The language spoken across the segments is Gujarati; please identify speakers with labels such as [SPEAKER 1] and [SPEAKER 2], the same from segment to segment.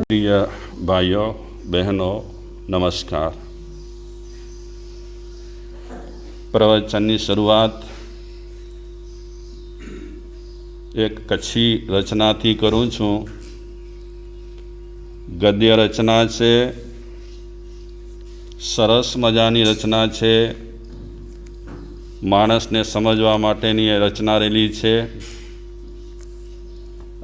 [SPEAKER 1] प्रिय भाइयों बहनों नमस्कार। प्रवचनની શરૂઆત એક કચ્છી રચનાથી કરું છું। ગદ્ય રચના છે, સરસ મજાની રચના છે, માણસને સમજવા માટેની એ રચના રહેલી છે।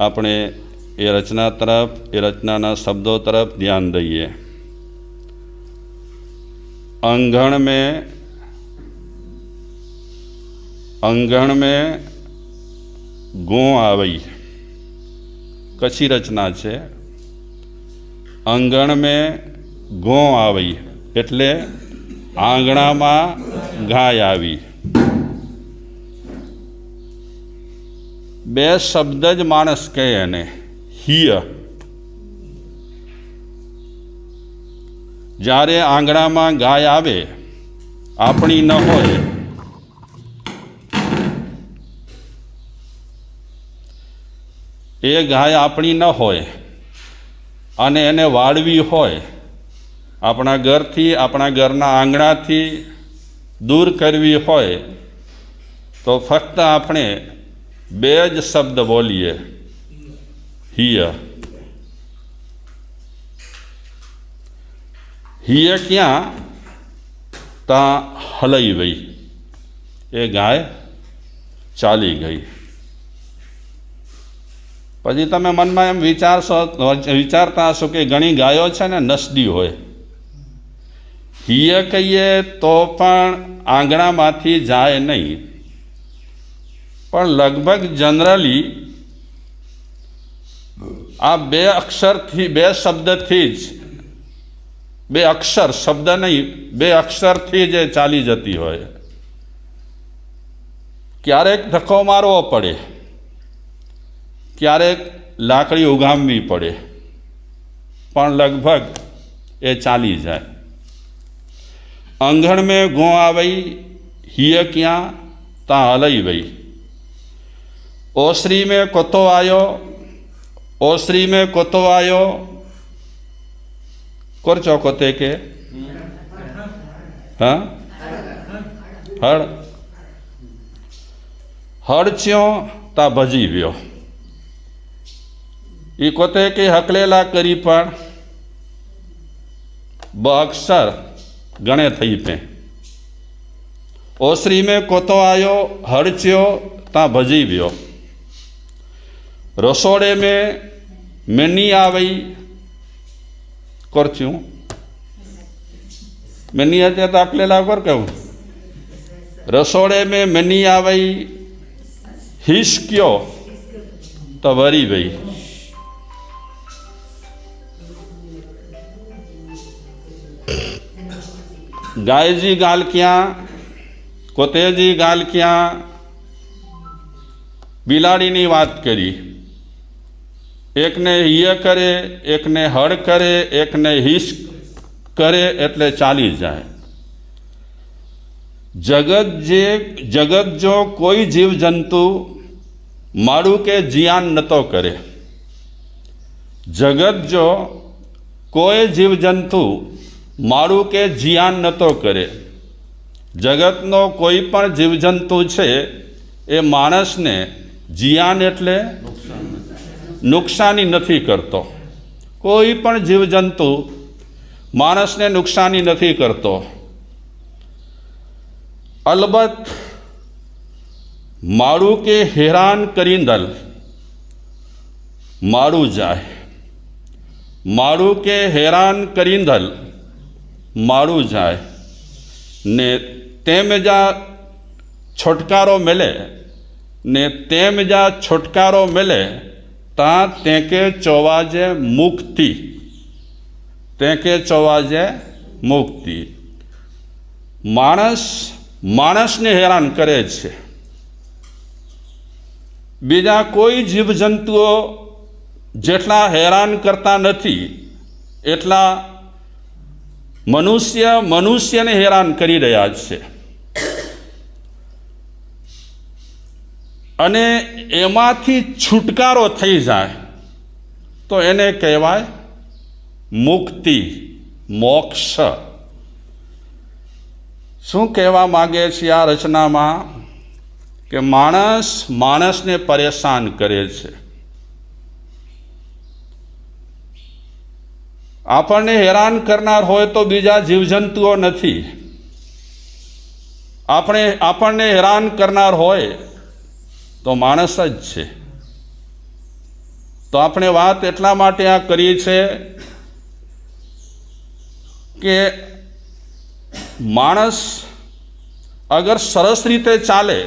[SPEAKER 1] આપણે એ रचना तरफ ए रचना शब्दों तरफ ध्यान दईए। अंगण में गो आवई, कच्ची रचना है। अंगण में गो आवई एटले आंगणा में गाय आवी। बे शब्द ज मानस कहे ने हिय। जारे आंगणा में गाय आवे अपनी न होय, ए गाय अपनी न होय अने एने वाळवी होय, अपना घर थी अपना घरना आंगणा थी दूर करवी होय तो फक्त आपणे बेज शब्द बोलीए हिय। हिय क्या ता हलई गई, ए गाय चाली गई। पछी तमे मन में एम विचारता हशो कि घणी गायो छे ने नसडी होय। हिय कहीए तो पण आंगणामांथी जाए नहीं, पण लगभग जनरली आ बे अक्षर थी बे शब्द थी ज बे अक्षर शब्द नहीं बे अक्षर थी जे चाली जती होय। क्यारेक धक्को मारवो पड़े, क्यारेक लाकड़ी उगामवी पड़े, पण लगभग ए चाली जाए। अंगण में गो आवई हिय क्या ता हलई गई। ओसरी में कोतो आयो, ओसरी में कोतो आयो, कोरचो कोते के हाँ हड़ हड़च्यो ता भजी व्यो। ई कोते के हकलेला करी पण ब अक्षर गणे थई पे। ओसरी में कोतो आयो हड़च्यो ता भजी व्यो। रसोड़े में मैनी आवई करचू मैनी हते तो अकलेला कर कहूँ। रसोड़े में मैनी आवई हिसक्यो तो वरी गई। गाय जी गाल क्या, कोते जी गाल क्या, बिलाड़ी नी बात करी। एक ने हिय करे, एक ने हड़ करे, एक ने हिस करे एटले चाली जाए। जगत जो कोई जीव जंतु माड़ू के जियान नतो करे। जगत जो कोई जीव जंतु माड़ू के जियान नतो करे। जगत नो कोई पण जीव जंतु छे ए मानस ने जियान एटले नुकसानी नहीं करतो। कोई पण जीव जंतु मानस ने नुकसानी नहीं करतो। अलबत्त माड़ू के हैरान करींदल माड़ू जाए, माड़ू के हैरान करींदल माड़ू जाए ने तेम जा छुटकारो मिले ने तेम जा छुटकारो मिले ता तेके चौवाजे मुक्ति, तेके चौवाजे मुक्ति। मानस ने हैरान करे छे, बीजा कोई जीव जंतुओ जेटला हैरान करता नथी एटला मनुष्य ने हैरान करी रह्या छे। अने एमांथी छुटकारो थई जाए तो एने कहेवाय મુક્તિ, મોક્ષ. શું કહેવા માગે છે આ રચનામાં? કે માણસ માણસને પરેશાન કરે છે. આપણને હેરાન કરનાર હોય તો બીજા જીવજંતુઓ નથી. આપણને હેરાન કરનાર હોય તો માણસ જ છે. તો આપણે વાત એટલા માટે આ કરી છે કે માણસ અગર સરસ રીતે ચાલે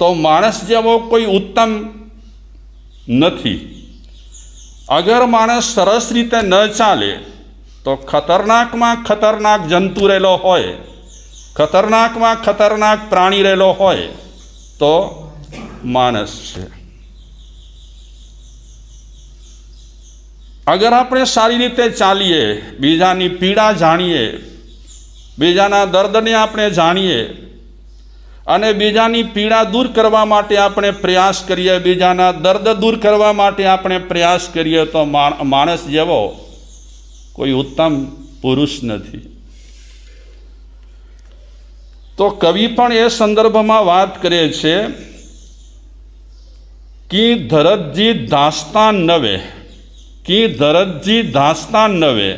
[SPEAKER 1] તો માણસ જેવો કોઈ ઉત્તમ નથી. અગર માણસ સરસ રીતે ન ચાલે તો ખતરનાકમાં ખતરનાક જંતુ રહેલો હોય, ખતરનાકમાં ખતરનાક પ્રાણી રહેલો હોય તો માણસ છે. અગર આપણે સારી રીતે ચાલીએ, બીજાની પીડા જાણીએ, બીજાના દર્દને આપણે જાણીએ અને બીજાની પીડા દૂર કરવા માટે આપણે પ્રયાસ કરીએ, બીજાના દર્દ દૂર કરવા માટે આપણે પ્રયાસ કરીએ તો માણસ જેવો કોઈ ઉત્તમ પુરુષ નથી. તો કવિ પણ એ સંદર્ભમાં વાત કરે છે કે ધરતજી દાસ્તાન નવે, કી ધરતજી દાસ્તાન નવે,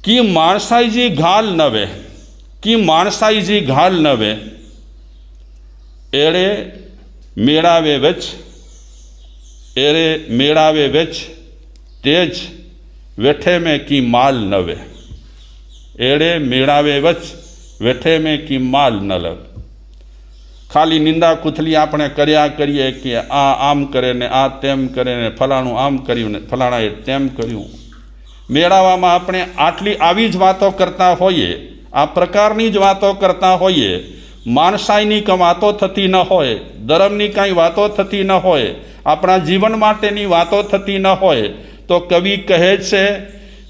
[SPEAKER 1] કી માણસાઈજી ઘાલ નવે, કી માણસાઈજી ઘાલ નવે, એળે મેળાવે વેચ, એરે મેળાવે વેચ, તેજ વેઠે મેં કી માલ નવે. એળે મેળાવે વચ, વેઠે મેં કી માલ ન લવ. ખાલી નિંદા કુથલી આપણે કર્યા કરીએ કે આ આમ કરે ને આ તેમ કરે ને ફલાણું આમ કર્યું ને ફલાણાએ તેમ કર્યું. મેળાવામાં આપણે આવી જ વાતો કરતા હોઈએ, આ પ્રકારની જ વાતો કરતા હોઈએ, માણસાઈની કંઈ વાતો થતી ન હોય, ધર્મની કાંઈ વાતો થતી ન હોય, આપણા જીવન માટેની વાતો થતી ન હોય, તો કવિ કહે છે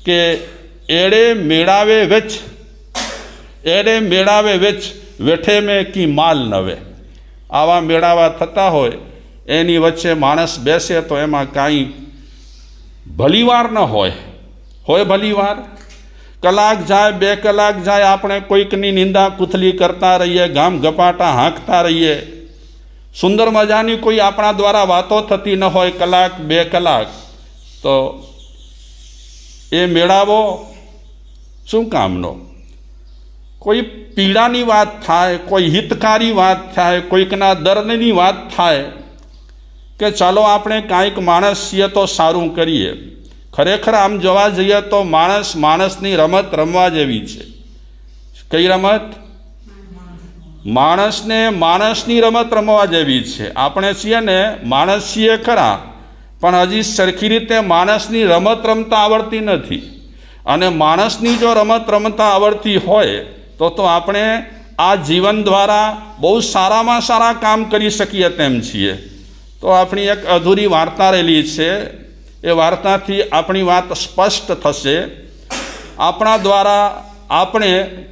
[SPEAKER 1] કે એડે મેળાવે વેચ, એડે મેળાવે વેચ, વેઠે મેં કી માલ નવે. આવા મેળાવા થતા હોય, એની વચ્ચે માણસ બેસે તો એમાં કાંઈ ભલીવાર ન હોય. હોય ભલીવાર? કલાક જાય, 2 કલાક જાય, આપણે કોઈકની નિંદા કુથલી કરતા રહીએ, ગામ ગપાટા હાંકતા રહીએ, સુંદર મજાની કોઈ આપણા દ્વારા વાતો થતી ન હોય કલાક 2 કલાક, તો એ મેળાવો શું કામનો? કોઈ પીડાની વાત થાય, કોઈ હિતકારી વાત થાય, કોઈકના દર્દની વાત થાય કે ચાલો આપણે કાંઈક માણસ છીએ તો સારું કરીએ. ખરેખર આમ જોવા જઈએ તો માણસની રમત રમવા જેવી છે. કઈ રમત? માણસની રમત રમવા જેવી છે. આપણે છીએ ને માણસ છીએ ખરા, પણ હજી સરખી રીતે માણસની રમત રમતા આવડતી નથી. અને માણસની જો રમત રમતા આવડતી હોય તો આપણે આ જીવન દ્વારા બહુ સારામાં સારા કામ કરી શકીએ તેમ છીએ. તો આપણી એક અધૂરી વાર્તા રહેલી છે. એ વાર્તાથી આપણી વાત સ્પષ્ટ થશે. આપણા દ્વારા આપણે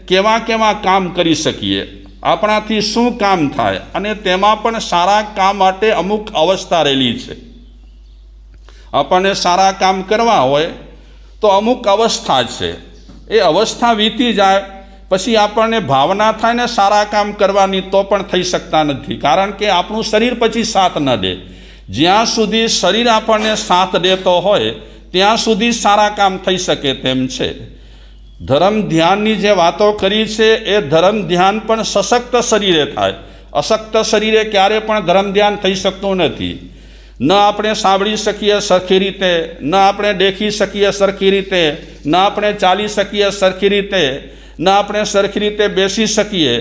[SPEAKER 1] કેવા કેવા કામ કરી શકીએ, આપણાથી શું કામ થાય, અને તેમાં પણ સારા કામ માટે અમુક અવસ્થા રહેલી છે. આપણને સારા કામ કરવા હોય તો અમુક અવસ્થા છે. એ અવસ્થા વીતી જાય પછી આપણને ભાવના થાય ને સારા કામ કરવાની, તો પણ થઈ શકતા નથી. કારણ કે આપણું શરીર પછી સાથ ન દે. જ્યાં સુધી શરીર આપણને સાથ દેતો હોય ત્યાં સુધી સારા કામ થઈ શકે તેમ છે. ધર્મ ધ્યાનની જે વાતો કરી છે એ ધર્મ ધ્યાન પણ સશક્ત શરીરે થાય. અશક્ત શરીરે ક્યારે પણ ધર્મ ધ્યાન થઈ શકતું નથી. ન આપણે સાંભળી શકીએ સરખી રીતે, ન આપણે દેખી શકીએ સરખી રીતે, ન આપણે ચાલી શકીએ સરખી રીતે, ન આપણે સરખી રીતે બેસી શકીએ,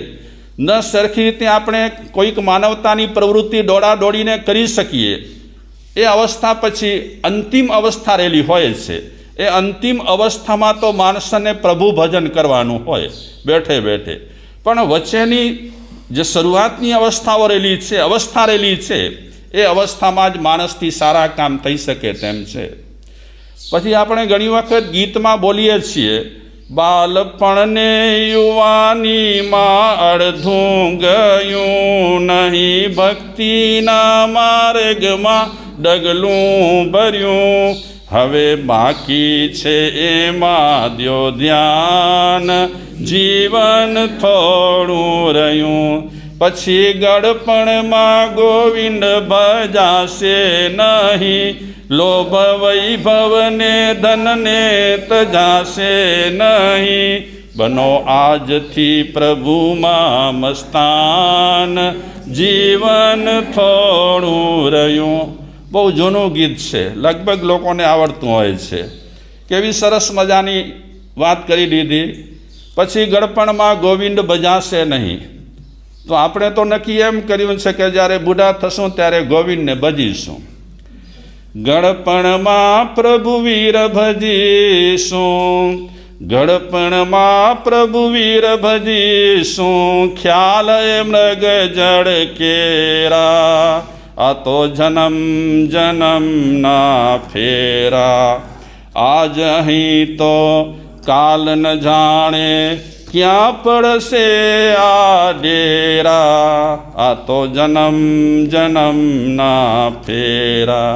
[SPEAKER 1] ન સરખી રીતે આપણે કોઈક માનવતાની પ્રવૃત્તિ દોડીને કરી શકીએ. એ અવસ્થા પછી અંતિમ અવસ્થા રહેલી હોય છે. એ અંતિમ અવસ્થામાં તો માણસને પ્રભુ ભજન કરવાનું હોય બેઠે બેઠે. પણ વચ્ચેની જે શરૂઆતની અવસ્થાઓ રહેલી છે, એ અવસ્થામાં જ માણસથી સારા કામ થઈ શકે તેમ છે. પછી આપણે ઘણી વખત ગીતમાં બોલીએ છીએ, બાલપણને યુવાનીમાં અડધું ગયું નહીં, ભક્તિના માર્ગમાં ડગલું ભર્યું, હવે બાકી છે એમાં દ્યો ધ્યાન, જીવન થોડું રહ્યું. પછી ગળપણમાં ગોવિંદ ભજાશે નહીં, લોભ વૈભવને ધનને તજાશે નહીં. બનો આજથી પ્રભુમાં મસ્તાન, જીવન થોડું રહ્યું. બહુ જૂનું ગીત છે, લગભગ લોકોને આવડતું હોય છે. કેવી સરસ મજાની વાત કરી દીધી. પછી ગળપણમાં ગોવિંદ ભજાશે નહીં. તો આપણે તો નક્કી એમ કર્યું છે કે જ્યારે બુઢા થશું ત્યારે ગોવિંદને ભજીશું. ગળપણમાં પ્રભુ વીર ભજીશું, ગળપણમાં પ્રભુ વીર ભજીશું. ખ્યાલ એ મૃગ જળ કેરા, આ તો જન્મ જન્મના ફેરા. આજ અહીં તો કાલ ન જાણે, ક્યાં પડશે આ ડેરા. આ તો જન્મ જન્મના ફેરા.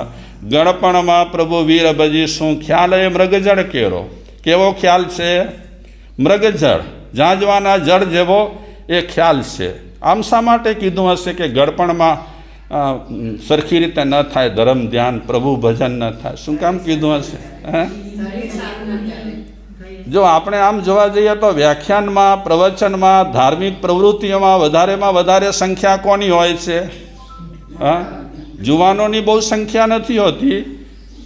[SPEAKER 1] ગળપણમાં પ્રભુ વીર ભજીશું, ખ્યાલ એ મૃગજળ કેરો. કેવો ખ્યાલ છે? મૃગજળ, ઝાંઝવાના જળ જેવો એ ખ્યાલ છે. આમ શા માટે કીધું હશે કે ગળપણમાં સરખી રીતે ન થાય ધર્મ ધ્યાન, પ્રભુ ભજન ન થાય? શું કામ કીધું હશે? જો આપણે આમ જોવા જઈએ તો વ્યાખ્યાનમાં, પ્રવચનમાં, ધાર્મિક પ્રવૃત્તિઓમાં વધારે સંખ્યા કોની હોય છે? જુવાનોની બહુ સંખ્યા નથી હોતી.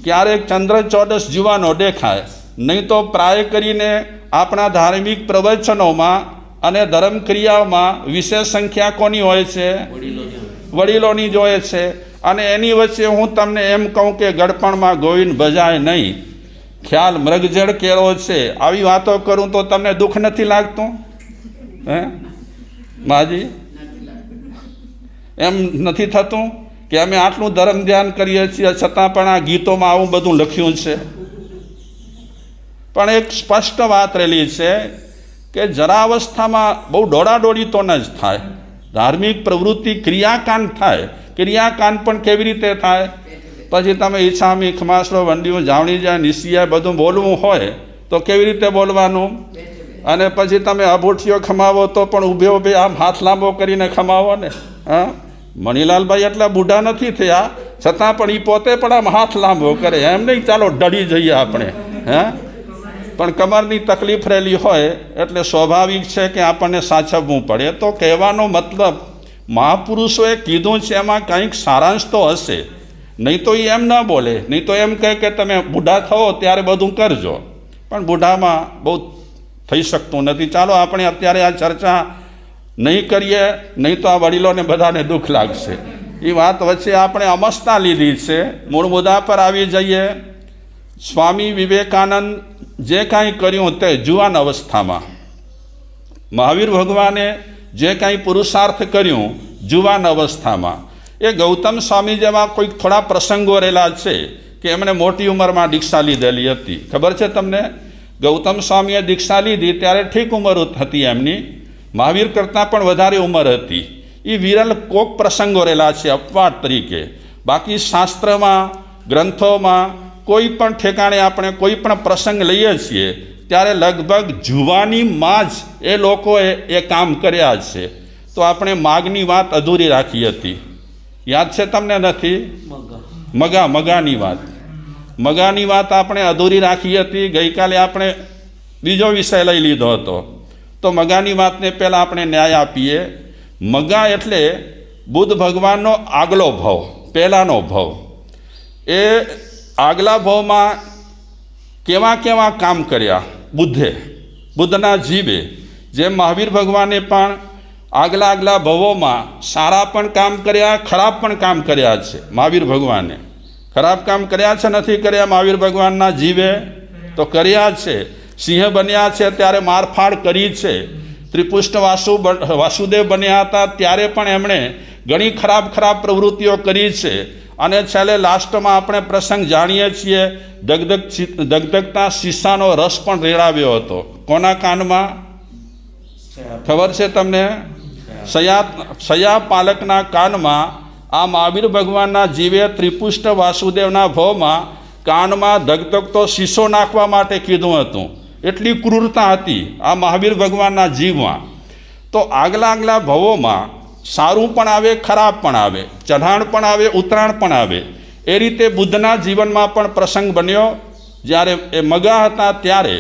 [SPEAKER 1] ક્યારેક ચંદ્ર ચોદસ જુવાનો દેખાય, નહીં તો પ્રાય કરીને આપણા ધાર્મિક પ્રવચનોમાં અને ધર્મ ક્રિયાઓમાં વિશેષ સંખ્યા કોની હોય છે? વડીલોની જ હોય છે. અને એની વચ્ચે હું તમને એમ કહું કે ગળપણમાં ગોવિંદ ભજાય નહીં, ખ્યાલ મૃગજળ કેળો છે, આવી વાતો કરું તો તમને દુઃખ નથી લાગતું? હે માજી, એમ નથી થતું કે અમે આટલું ધર્મ ધ્યાન કરીએ છીએ છતાં પણ આ ગીતોમાં આવું બધું લખ્યું છે? પણ એક સ્પષ્ટ વાત રહેલી છે કે જરા અવસ્થામાં બહુ દોડાદોડી તો ન જ થાય. ધાર્મિક પ્રવૃત્તિ ક્રિયાકાંડ થાય. ક્રિયાકાંડ પણ કેવી રીતે થાય? પછી તમે ઈચ્છામી ખમાસરો વંડીઓ જાવણી જાય નિશિયા બધું બોલવું હોય તો કેવી રીતે બોલવાનું? અને પછી તમે અભૂઠીઓ ખમાવો તો પણ ઊભે આમ હાથ લાંબો કરીને ખમાવો ને. હા, મણિલાલભાઈ એટલા બુઢા નથી થયા છતાં પણ એ પોતે પણ આમ હાથ લાંબો કરે. એમ નહીં ચાલો ડળી જઈએ આપણે. હે, પણ કમરની તકલીફ રહેલી હોય એટલે સ્વાભાવિક છે કે આપણને સાચવવું પડે. તો કહેવાનો મતલબ મહાપુરુષોએ કીધું છે એમાં કંઈક સારાંશ તો હશે, નહીં તો એ એમ ન બોલે. નહીં તો એમ કહે કે તમે બુઢા થવો ત્યારે બધું કરજો, પણ બુઢામાં બહુ થઈ શકતું નથી. ચાલો આપણે અત્યારે આ ચર્ચા નહીં કરીએ, નહીં તો આ વડીલોને બધાને દુઃખ લાગશે. એ વાત વચ્ચે આપણે અમસ્તા લીધી છે. મૂળ મુદ્દા પર આવી જઈએ. સ્વામી વિવેકાનંદ જે કાંઈ કર્યું તે જુવાન અવસ્થામાં, મહાવીર ભગવાને જે કાંઈ પુરુષાર્થ કર્યું જુવાન અવસ્થામાં, એ ગૌતમ સ્વામી જેવા કોઈક થોડા પ્રસંગો રહેલા છે કે એમણે મોટી ઉંમરમાં દીક્ષા લીધેલી હતી. ખબર છે તમને? ગૌતમ સ્વામીએ દીક્ષા લીધી ત્યારે ઠીક ઉંમર હતી એમની, મહાવીર કરતાં પણ વધારે ઉંમર હતી. એ વિરલ કોક પ્રસંગો રહેલા છે અપવાદ તરીકે. બાકી શાસ્ત્રમાં, ગ્રંથોમાં કોઈ પણ ઠેકાણે આપણે કોઈ પણ પ્રસંગ લઈએ છીએ ત્યારે લગભગ જુવાનીમાં જ એ લોકોએ એ કામ કર્યા છે. તો આપણે માગની વાત અધૂરી રાખી હતી. યાદ છે તમને? નથી? મગાની વાત આપણે અધૂરી રાખી હતી. ગઈકાલે આપણે બીજો વિષય લઈ લીધો હતો. તો મગાની વાતને પહેલાં આપણે ન્યાય આપીએ. મગા એટલે બુદ્ધ ભગવાનનો આગલો ભવ, પહેલાંનો ભવ. એ આગલા ભવમાં કેવા કામ કર્યા બુદ્ધના જીવે, જેમ મહાવીર ભગવાને પણ આગલા ભવોમાં સારા પણ કામ કર્યા, ખરાબ પણ કામ કર્યા છે. મહાવીર ભગવાને ખરાબ કામ કર્યા છે, નથી કર્યા? મહાવીર ભગવાનના જીવે તો કર્યા છે. સિંહ બન્યા છે ત્યારે મારફાડ કરી છે. ત્રિપુષ્ટ વાસુદેવ બન્યા હતા ત્યારે પણ એમણે ઘણી ખરાબ પ્રવૃત્તિઓ કરી છે. અને છેલ્લે લાસ્ટમાં આપણે પ્રસંગ જાણીએ છીએ, દગદગતા શીશાનો રસ પણ રેડાવ્યો હતો. કોના કાનમાં? ખબર છે તમને? સયા પાલકના કાનમાં આ મહાવીર ભગવાનના જીવે ત્રિપુષ્ટ વાસુદેવના ભવમાં કાનમાં ધગધગતો શીશો નાખવા માટે કીધું હતું. એટલી ક્રૂરતા હતી આ મહાવીર ભગવાનના જીવમાં. તો આગલા ભવોમાં સારું પણ આવે, ખરાબ પણ આવે, ચઢાણ પણ આવે, ઉતરાણ પણ આવે. એ રીતે બુદ્ધના જીવનમાં પણ પ્રસંગ બન્યો. જ્યારે એ મગા હતા ત્યારે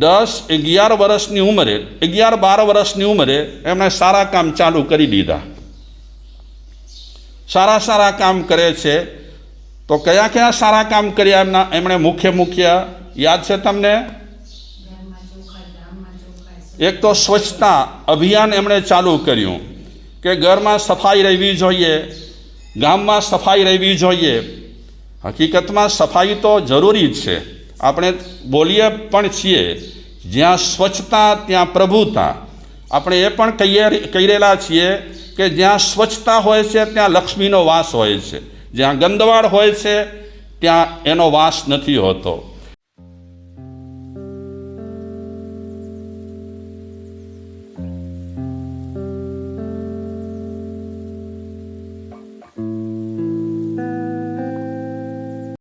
[SPEAKER 1] 10-11 વર્ષની ઉંમરે, 11-12 વર્ષની ઉંમરે એમણે સારા કામ ચાલુ કરી દીધા. સારા કામ કરે છે. તો કયા સારા કામ કર્યા એમણે મુખ્ય યાદ છે તમને? એક તો સ્વચ્છતા અભિયાન એમણે ચાલુ કર્યું કે ઘરમાં સફાઈ રહેવી જોઈએ, ગામમાં સફાઈ રહેવી જોઈએ. હકીકતમાં સફાઈ તો જરૂરી જ છે. આપણે બોલીએ પણ છીએ જ્યાં સ્વચ્છતા ત્યાં પ્રભુતા. આપણે એ પણ કહેલા છીએ કે જ્યાં સ્વચ્છતા હોય છે ત્યાં લક્ષ્મીનો વાસ હોય છે, જ્યાં ગંદવાડ હોય છે ત્યાં એનો વાસ નથી હોતો.